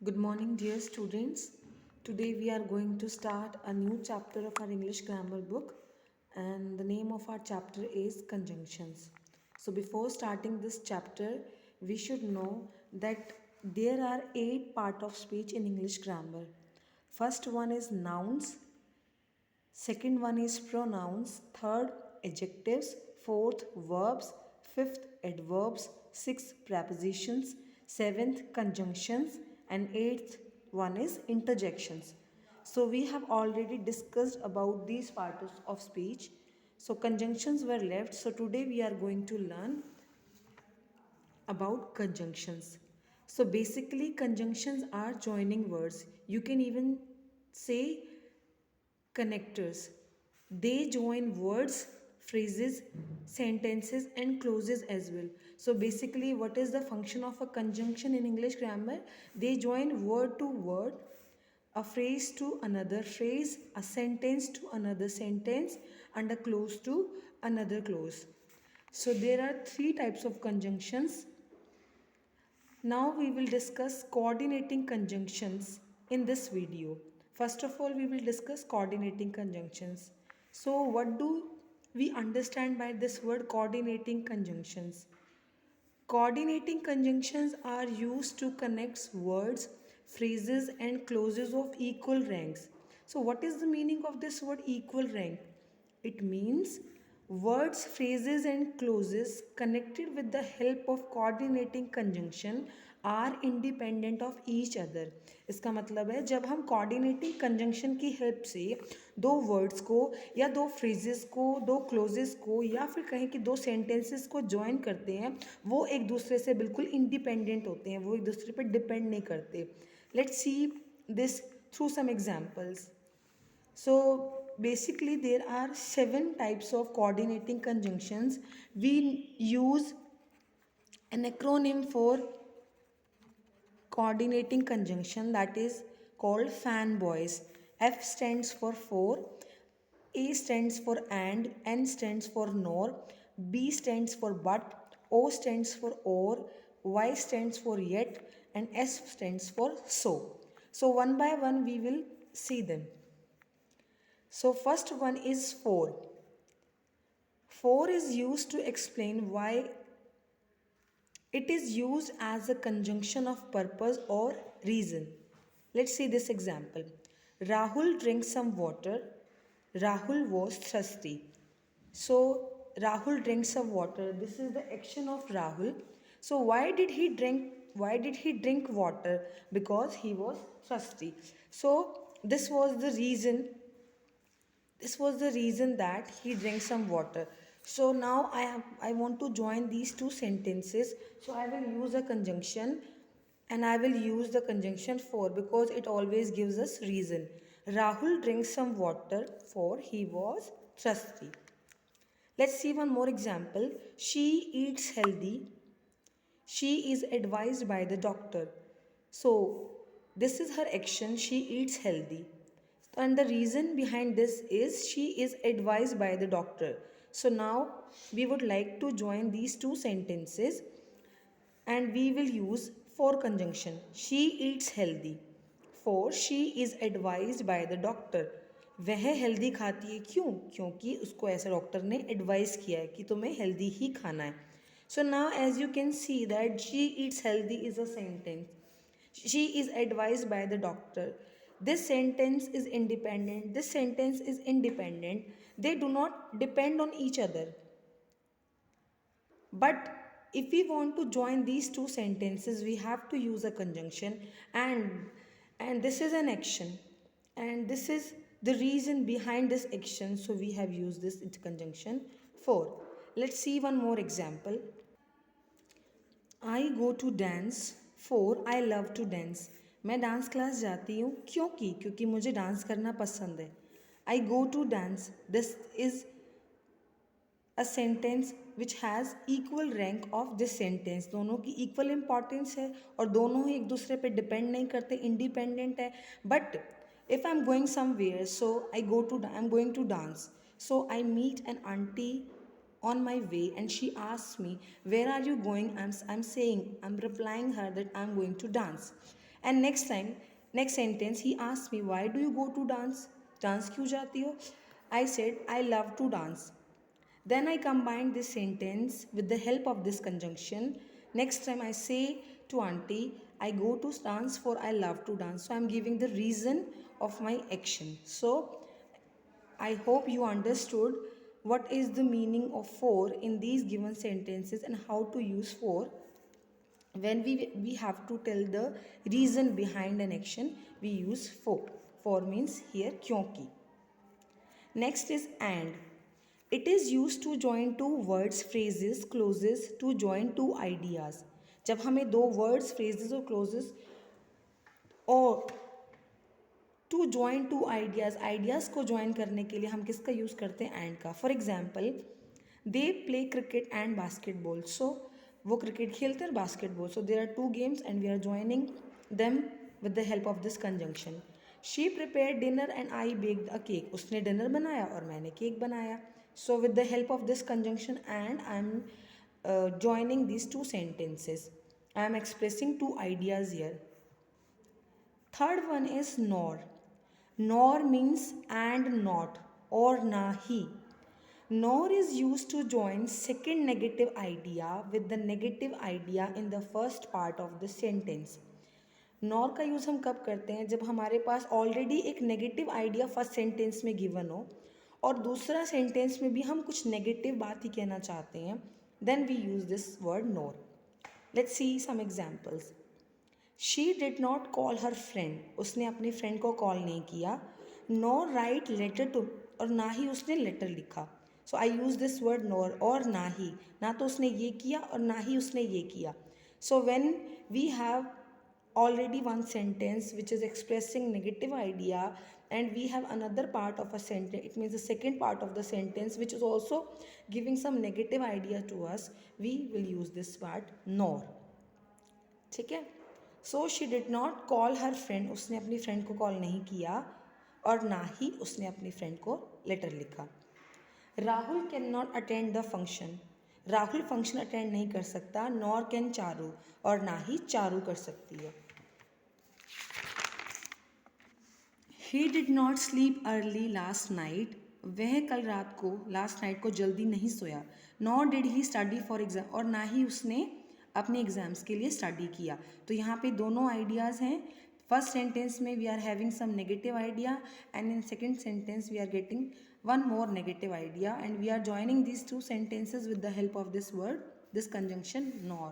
Good morning, dear students. Today we are going to start a new chapter of our English grammar book, and the name of our chapter is Conjunctions. So, before starting this chapter, we should know that there are 8 parts of speech in English grammar. First one is nouns, second one is pronouns, third adjectives, fourth verbs, fifth adverbs, sixth prepositions, seventh conjunctions, and eighth one is interjections. So we have already discussed about these parts of speech. So conjunctions were left. So today we are going to learn about conjunctions. So basically conjunctions are joining words. You can even say connectors. They join words, phrases, sentences, and clauses as well. So basically, what is the function of a conjunction in English grammar? They join word to word, a phrase to another phrase, a sentence to another sentence, and a clause to another clause. So there are 3 types of conjunctions. Now we will discuss coordinating conjunctions in this video. First of all, we will discuss coordinating conjunctions. So what do we understand by this word coordinating conjunctions? Coordinating conjunctions are used to connect words, phrases, and clauses of equal ranks. So, what is the meaning of this word equal rank? It means words, phrases, and clauses connected with the help of coordinating conjunction are independent of each other. इसका मतलब है जब हम coordinating conjunction की help से दो words को या दो phrases को दो clauses को या फिर कहें कि दो sentences को join करते हैं वो एक दूसरे से बिल्कुल independent होते हैं वो एक दूसरे पर depend नहीं करते. Let's see this through some examples. So basically there are 7 types of coordinating conjunctions. We use an acronym for coordinating conjunction that is called fanboys. F stands for for, A stands for and, N stands for nor, B stands for but, O stands for or, Y stands for yet, and S stands for so. So one by one we will see them. So first one is for. For is used to explain why it is used as a conjunction of purpose or reason. Let's see this example. Rahul drank some water. Rahul was thirsty. So Rahul drank some water. This is the action of Rahul. So why did he drink water? Because he was thirsty. So this was the reason that he drank some water. So now I want to join these two sentences. So I will use a conjunction, and I will use the conjunction for because it always gives us reason. Rahul drinks some water for he was thirsty. Let's see one more example. She eats healthy. She is advised by the doctor. So, this is her action. She eats healthy. And the reason behind this is she is advised by the doctor. So, now we would like to join these two sentences, and we will use for conjunction. She eats healthy. For she is advised by the doctor. वह healthy खाती है क्यों? क्योंकि उसको ऐसा doctor ने advice किया है कि तुम्हें हेल्दी ही खाना है. So now as you can see that she eats healthy is a sentence. She is advised by the doctor. This sentence is independent. This sentence is independent. They do not depend on each other. But if we want to join these two sentences, we have to use a conjunction, and this is an action, and this is the reason behind this action. So we have used this conjunction for. Let's see one more example. I go to dance for I love to dance. मैं dance class जाती हूँ क्योंकि मुझे dance करना पसंद है. I go to dance. This is a sentence which has equal rank of this sentence. दोनों की equal importance है और दोनों ही एक दूसरे पे depend नहीं करते, independent है. But if I'm going somewhere, so I'm going to dance. So I meet an auntie on my way and she asks me, where are you going? I'm replying her that I'm going to dance. And next sentence he asked me why do you go to dance, dance क्यों जाती हो? I said I love to dance. Then I combine this sentence with the help of this conjunction. Next time I say to auntie, I go to dance for I love to dance. So I am giving the reason of my action. So I hope you understood what is the meaning of for in these given sentences and how to use for when we have to tell the reason behind an action. We use for. For means here kyonki. Next is and. It is used to join two words, phrases, clauses to join two ideas. जब हमें दो words, phrases और clauses और to join two ideas को join करने के लिए हम किसका यूज़ करते हैं? and का. For example, they play cricket and basketball. So वो क्रिकेट खेलते हैं और basketball. So there are two games and we are joining them with the help of this conjunction. She prepared dinner and I baked a cake. उसने dinner बनाया और मैंने cake बनाया. So with the help of this conjunction and I am joining these two sentences. I am expressing two ideas here. Third one is nor. Nor means and not or nahi. Nor is used to join second negative idea with the negative idea in the first part of the sentence. Nor का use हम कब करते हैं? जब हमारे पास already एक negative idea first sentence में given हो और दूसरा सेंटेंस में भी हम कुछ नेगेटिव बात ही कहना चाहते हैं. Then we use this word nor. Let's see some examples. She did not call her friend. उसने अपनी फ्रेंड को कॉल नहीं किया. Nor write letter to. और ना ही उसने लेटर लिखा. So I use this word nor. और ना ही, ना तो उसने ये किया और ना ही उसने ये किया. So when we have already one sentence which is expressing negative idea and we have another part of a sentence, it means the second part of the sentence which is also giving some negative idea to us, we will use this part nor. ठीक है. So she did not call her friend. उसने अपनी friend को call नहीं किया और ना ही उसने अपनी फ्रेंड को लेटर लिखा. Rahul can not attend the function. Rahul function attend नहीं कर सकता. Nor can Charu. और ना ही चारू कर सकती है. He did not sleep early last night. वह कल रात को लास्ट नाइट को जल्दी नहीं सोया. Nor did he study for exam. और ना ही उसने अपने एग्ज़ाम्स के लिए स्टडी किया. तो यहाँ पे दोनों आइडियाज़ हैं. फर्स्ट सेंटेंस में we are having some negative idea and in second sentence we are getting one more negative idea and we are joining these two sentences with the help of this word, this conjunction nor.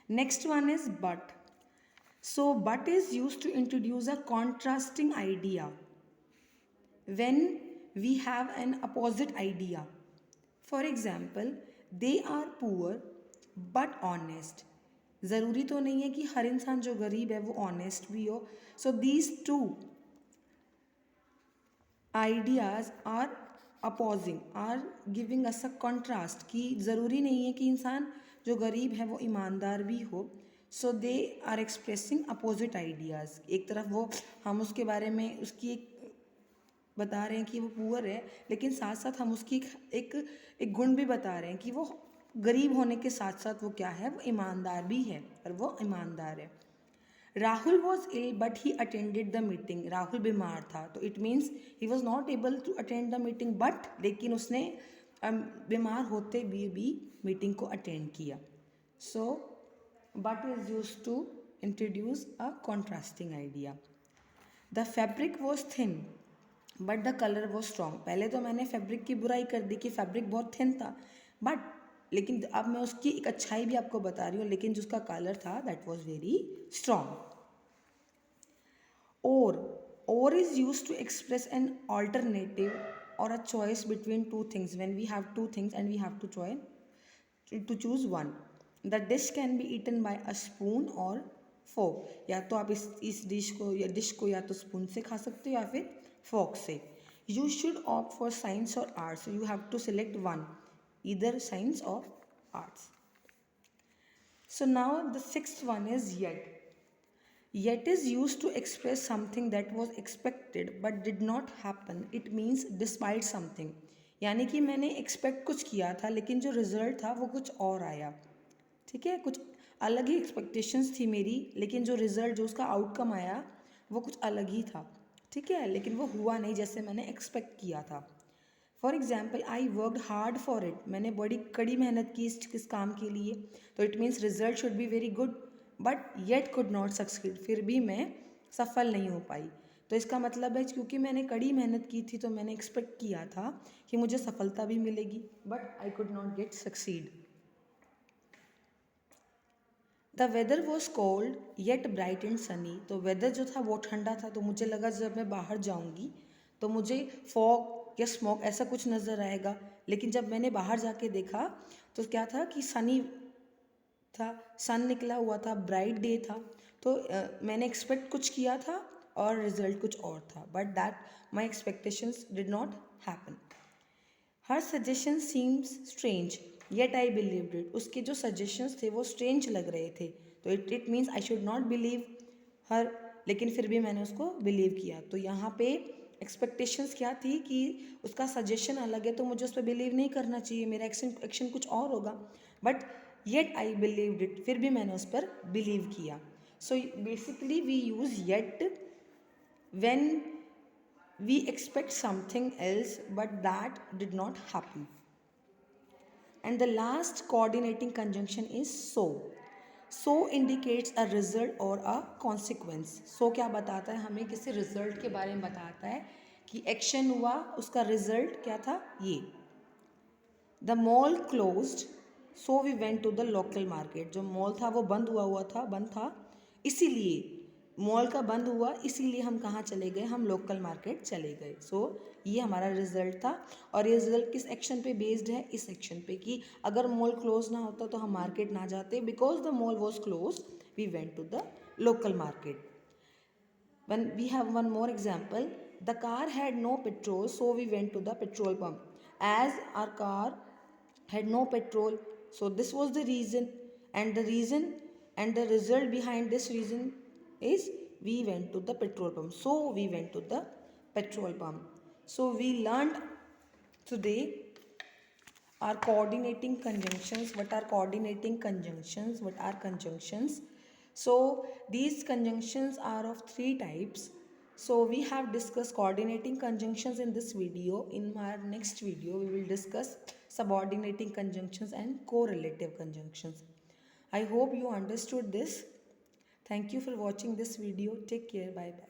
Next one is but. So but is used to introduce a contrasting idea when we have an opposite idea. For example, they are poor but honest. ज़रूरी तो नहीं है कि हर इंसान जो गरीब है वो ऑनेस्ट भी हो. So these two ideas are opposing, are giving us a contrast कि ज़रूरी नहीं है कि इंसान जो गरीब है वो ईमानदार भी हो. So they are expressing opposite ideas. एक तरफ वो हम उसके बारे में उसकी एक बता रहे हैं कि वो पुअर है, लेकिन साथ साथ हम उसकी एक गुण भी बता रहे हैं कि वो गरीब होने के साथ साथ वो क्या है, वो ईमानदार भी है और वो ईमानदार है. Rahul was ill but he attended the meeting. Rahul बीमार था तो it means he was not able to attend the meeting but लेकिन उसने बीमार होते भी मीटिंग को अटेंड किया. So but is use to introduce a contrasting idea. The fabric was thin but the colour was strong. पहले तो मैंने फैब्रिक की बुराई कर दी कि फैब्रिक बहुत थिन था बट लेकिन अब मैं उसकी एक अच्छाई भी आपको बता रही हूँ. लेकिन जो उसका कलर था that was very strong. Or is used to express an alternative or a choice between two things when we have two things and we have to choose one. The dish can be eaten by a spoon or fork. या तो आप इस dish को या तो spoon से खा सकते हो या फिर फोर्क से. You should opt for science or arts. So you have to select one, either science or arts. So now the sixth one is yet. Yet is used to express something that was expected but did not happen. It means despite something. यानी कि मैंने expect कुछ किया था लेकिन जो result था वो कुछ और आया. ठीक है, कुछ अलग ही एक्सपेक्टेशंस थी मेरी, लेकिन जो रिज़ल्ट जो उसका आउटकम आया वो कुछ अलग ही था, ठीक है, लेकिन वो हुआ नहीं जैसे मैंने एक्सपेक्ट किया था। For example I worked hard for it, मैंने बड़ी कड़ी मेहनत की इस काम के लिए, तो it means result should be very good, but yet could not succeed, फिर भी मैं सफल नहीं हो पाई। तो इसका मतलब है क्योंकि मैंने कड़ी मेहनत की थी तो मैंने एक्सपेक्ट किया था कि मुझे सफलता भी मिलेगी, but I could not get succeed. The weather was cold yet bright and sunny, तो वेदर जो था वो ठंडा था, तो मुझे लगा जब मैं बाहर जाऊंगी तो मुझे फॉग या स्मोक ऐसा कुछ नज़र आएगा, लेकिन जब मैंने बाहर जाके देखा तो क्या था कि सनी था, सन निकला हुआ था, ब्राइट डे था। तो मैंने एक्सपेक्ट कुछ किया था और रिजल्ट कुछ और था, but that my expectations did not happen. Her suggestion seems strange yet I believed it, उसके जो सजेशंस थे वो स्ट्रेंज लग रहे थे, तो it means I should not believe her, लेकिन फिर भी मैंने उसको बिलीव किया। तो यहाँ पे एक्सपेक्टेशंस क्या थी कि उसका सजेशन अलग है तो मुझे उस पर बिलीव नहीं करना चाहिए, मेरा एक्शन कुछ और होगा, but yet I believed it, फिर भी मैंने उस पर बिलीव किया। So basically we use yet when we expect something else but that did not happen. And the last coordinating conjunction is so. So indicates a result or a consequence. So क्या बताता है हमें, किसी result के बारे में बताता है कि एक्शन हुआ, उसका रिजल्ट क्या था ये। The mall closed so we went to the local market, जो मॉल था वो बंद था, इसीलिए मॉल का बंद हुआ, इसीलिए हम कहाँ चले गए, हम लोकल मार्केट चले गए। सो ये हमारा रिजल्ट था, और ये रिजल्ट किस एक्शन पे बेस्ड है, इस एक्शन पे कि अगर मॉल क्लोज ना होता तो हम मार्केट ना जाते, because the mall was close we went to the local market. When we have one more example, the car had no petrol so we went to the petrol pump, as our car had no petrol, so this was the reason, and the reason and the result behind this reason is we went to the petrol pump, so we went to the petrol pump. So we learned today are coordinating conjunctions. What are coordinating conjunctions? What are conjunctions? So these conjunctions are of three types. So we have discussed coordinating conjunctions in this video. In our next video we will discuss subordinating conjunctions and correlative conjunctions. I hope you understood this. Thank you for watching this video. Take care. Bye bye.